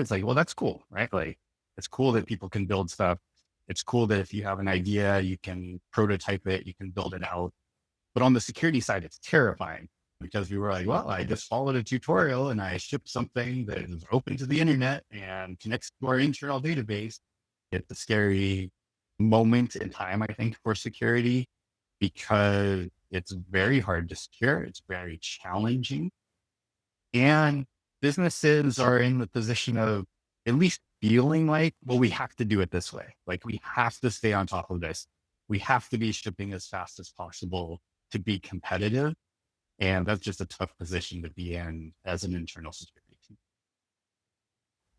It's like, well, that's cool, right? Like, it's cool that people can build stuff. It's cool that if you have an idea, you can prototype it, you can build it out. But on the security side, it's terrifying because we were like, well, I just followed a tutorial and I shipped something that is open to the internet and connects to our internal database. It's a scary moment in time, I think, for security because it's very hard to secure. It's very challenging. And businesses are in the position of at least feeling like, well, we have to do it this way. Like we have to stay on top of this. We have to be shipping as fast as possible to be competitive. And that's just a tough position to be in as an internal security team.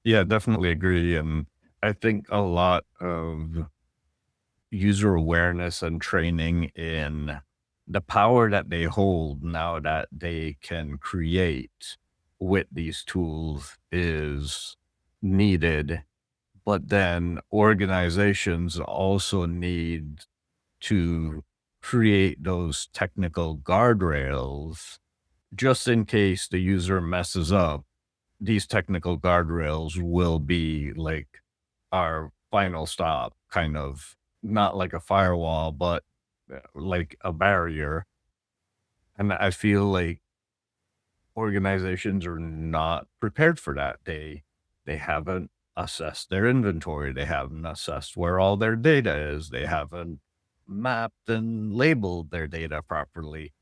Yeah, definitely agree. And I think a lot of user awareness and training in the power that they hold now that they can create with these tools is needed. But then organizations also need to create those technical guardrails just in case the user messes up. These technical guardrails will be like our final stop, kind of not like a firewall, but like a barrier. And I feel like organizations are not prepared for that. They haven't assessed their inventory. They haven't assessed where all their data is. They haven't mapped and labeled their data properly.